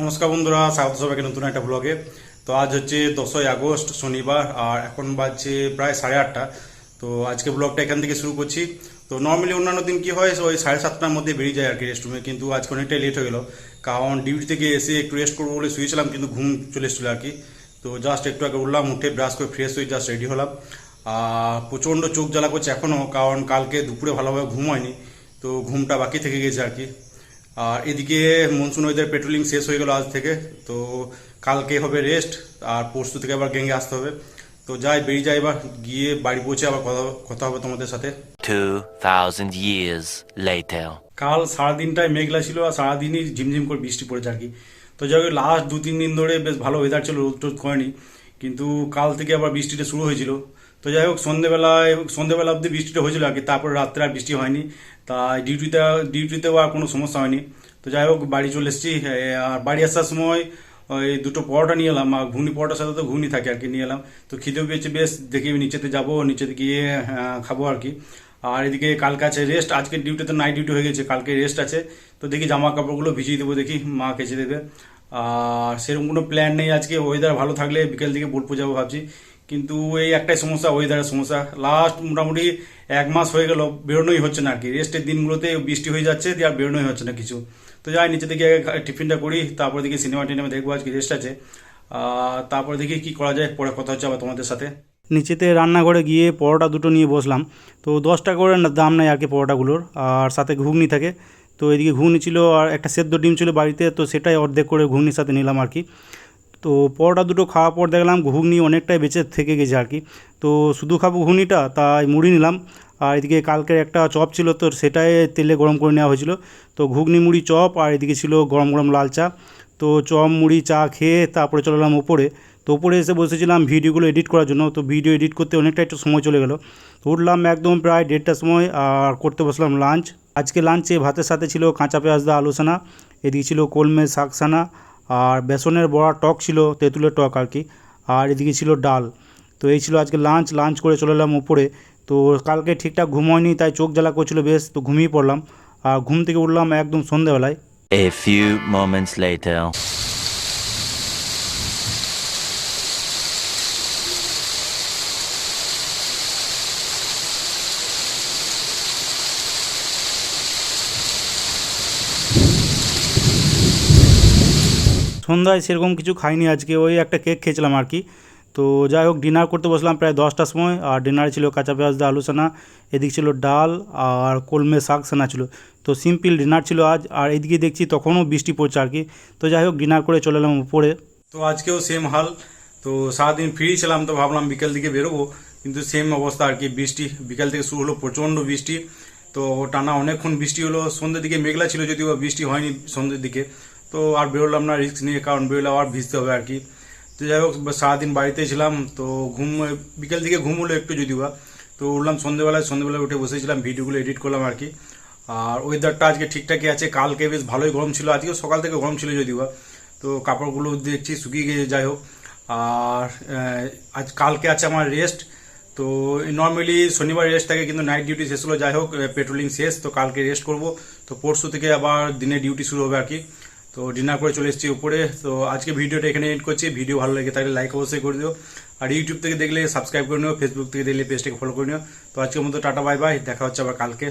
নমস্কার বন্ধুরা, স্বাগত সবাইকে নতুন একটা ব্লগে। তো আজ হচ্ছে 10ই আগস্ট শনিবার, আর এখন বাজছে প্রায় 8:30। তো আজকে ব্লগটা এখান থেকে শুরু করছি। তো নর্মালি অন্যান্য দিন কি হয়, ওই 7:30টার মধ্যে বেরিয়ে যায় আর কি রেস্টরুমে, কিন্তু আজকে অনেকটাই লেট হয়ে গেল। কারণ ডিউটি থেকে এসে একটু রেস্ট করবো বলে শুয়েছিলাম, কিন্তু ঘুম চলে এসেছিলো আর কি। তো জাস্ট একটু আগে উঠলাম, উঠে ব্রাশ করে ফ্রেশ হয়ে জাস্ট রেডি হলাম। আর প্রচণ্ড চোখ জ্বালা করছে এখনও, কারণ কালকে দুপুরে ভালোভাবে ঘুম হয়নি, তো ঘুমটা বাকি থেকে গেছে আর কি। আর এদিকে মনসুন ওয়েদার পেট্রোলিং শেষ হয়ে গেল আজ থেকে। তো কালকে হবে রেস্ট, আর পরশু থেকে আবার গ্যাংয়ে আসতে হবে। তো বেরিয়ে যাই, এবার গিয়ে বাড়ি পৌঁছে আবার কথা কথা হবে তোমাদের সাথে। 2000 years later. কাল সারাদিনটাই মেঘলা ছিল, আর সারাদিনই ঝিমঝিম করে বৃষ্টি পড়েছে আর কি। তো যাই হোক, লাস্ট 2-3 দিন ধরে বেশ ভালো ওয়েদার ছিল, রোদ টোদ করেনি, কিন্তু কাল থেকে আবার বৃষ্টিটা শুরু হয়েছিল। তো যাই হোক, সন্ধেবেলা অবধি বৃষ্টিটা হয়েছিল আর কি, তারপর রাত্রে আর বৃষ্টি হয়নি। তাই ডিউটিতেও আর কোনো সমস্যা হয়নি। তো যাই হোক, বাড়ি চলে এসেছি। আর বাড়ি আসার সময় ওই দুটো পরোটা নিয়ে এলাম, আর ঘুগনি পরোটার সাথে তো ঘুগনি থাকে আর কি, নিয়ে এলাম। তো খিদেও পেয়েছে বেশ, দেখি নিচেতে যাবো, নিচেতে গিয়ে খাবো আর কি। আর এদিকে কালকে আছে রেস্ট, আজকে ডিউটিতে নাইট ডিউটি হয়ে গেছে, কালকে রেস্ট আছে। তো দেখি জামা কাপড়গুলো ভিজিয়ে দেবো, দেখি মা কেচে দেবে। আর সেরকম কোনো প্ল্যান নেই আজকে, ওয়েদার ভালো থাকলে বিকেল দিকে বোলপুর যাবো ভাবছি। কিন্তু এই একটাই সমস্যা, ওয়েদারের সমস্যা। লাস্ট মোটামুটি 1 মাস হয়ে গেল, বেরোনোই হচ্ছে না আর কি। রেস্টের দিনগুলোতে বৃষ্টি হয়ে যাচ্ছে, দিয়ে আর বেরোনোই হচ্ছে না কিছু। তো যাই নিচে দিকে টিফিনটা করি, তারপর দেখি সিনেমা টিনেমা দেখবো, আজকে রেস্ট আছে। তারপর দেখি কি করা যায়, পরে কথা হচ্ছে আবার তোমাদের সাথে। নিচেতে রান্নাঘরে গিয়ে পরোটা দুটো নিয়ে বসলাম। তো 10 টাকা করে দাম নেয় আর কি পরোটাগুলোর, আর সাথে ঘুগনি থাকে। তো এদিকে ঘুগনি ছিল, আর একটা সেদ্ধ ডিম ছিল বাড়িতে, তো সেটাই অর্ধেক করে ঘুগনির সাথে নিলাম আর কি। তো পরোটা দুটো খাওয়ার পর দেখলাম ঘুগনি অনেকটাই বেঁচে থেকে গেছে আর কি। তো শুধু খাবো ঘুগনিটা, তাই মুড়ি নিলাম। আর এদিকে কালকের একটা চপ ছিল, তো সেটাই তেলে গরম করে নেওয়া হয়েছিল। তো ঘুগনি মুড়ি চপ, আর এদিকে ছিল গরম গরম লাল চা। তো চপ মুড়ি চা খেয়ে তারপরে চলে এলাম ওপরে। তো ওপরে এসে বসেছিলাম ভিডিওগুলো এডিট করার জন্য। তো ভিডিও এডিট করতে অনেকটা একটু সময় চলে গেল। তো উঠলাম একদম প্রায় 1:30টার সময়, আর করতে বসলাম লাঞ্চ। আজকে লাঞ্চে ভাতের সাথে ছিল কাঁচা পেঁয়াজ দা আলু সানা, এদিকে ছিল কলমে শাক সানা, আর বেসনের বড়া টক ছিল, তেঁতুলের টক আর কি। আর এদিকে ছিল ডাল। তো এই ছিল আজকে লাঞ্চ করে চলে এলাম উপরে। তো কালকে ঠিকঠাক ঘুম হয়নি, তাই চোখ জ্বালা করছিল বেশ, তো ঘুমিয়ে পড়লাম। আর ঘুম থেকে উঠলাম একদম সন্ধ্যাবেলায়। A few moments later. সন্ধ্যায় সেরকম কিছু খাইনি আজকে, ওই একটা কেক খেয়েছিলাম আর কি। তো যাই হোক, ডিনার করতে বসলাম প্রায় 10টার সময়, আর ডিনারে ছিল কাঁচা পেঁয়াজ দিয়ে আলু সানা, এদিকে ছিল ডাল, আর কলমে শাক সানা ছিল। তো সিম্পল ডিনার ছিল আজ। আর এদিকে দেখছি তখনও বৃষ্টি পড়ছে আর কি। তো যাই হোক, ডিনার করে চলে এলাম উপরে। তো আজকেও সেম হাল। তো সারাদিন ফ্রি ছিলাম, তো ভাবলাম বিকেল দিকে বেরোবো, কিন্তু সেম অবস্থা আর কি। বৃষ্টি বিকেল থেকে শুরু হলো, প্রচণ্ড বৃষ্টি। তো টানা অনেকক্ষণ বৃষ্টি হলো, সন্ধ্যের দিকে মেঘলা ছিল, যদিও বৃষ্টি হয়নি সন্ধ্যের দিকে। তো আর বেরোলাম না রিস্ক নিয়ে, কারণ বেরোলে আবার ভিজতে হবে আর কি। তো যাই হোক, সারাদিন বাড়িতেই ছিলাম। তো বিকেল দিকে ঘুম হলো একটু যদিও বা। তো উঠলাম সন্ধ্যেবেলায় উঠে বসেছিলাম, ভিডিওগুলো এডিট করলাম আর কি। আর ওয়েদারটা আজকে ঠিকঠাকই আছে, কালকে বেশ ভালোই গরম ছিল, আজকেও সকাল থেকে গরম ছিল যদিও বা। তো কাপড়গুলো দেখছি শুকিয়ে গিয়ে, যাই হোক। আর আজ কালকে আছে আমার রেস্ট। তো নর্মালি শনিবার রেস্ট থাকে, কিন্তু নাইট ডিউটি শেষ হলো, যাই হোক পেট্রোলিং শেষ, তো কালকে রেস্ট করব। তো পরশু থেকে আবার দিনে ডিউটি শুরু হবে আর কি। তো ডিনার করে চলে এসেছি উপরে। তো আজকে ভিডিওটা এখানে এড করছি। ভিডিও ভালো লেগে থাকলে লাইক অবশ্যই করে দিও, আর ইউটিউব থেকে দেখলে সাবস্ক্রাইব করে নিও, ফেসবুক থেকে দেখলে পেজটাকে ফলো করে নিও। তো আজকের মতো টাটা বাই বাই, দেখা হচ্ছে আবার কালকে।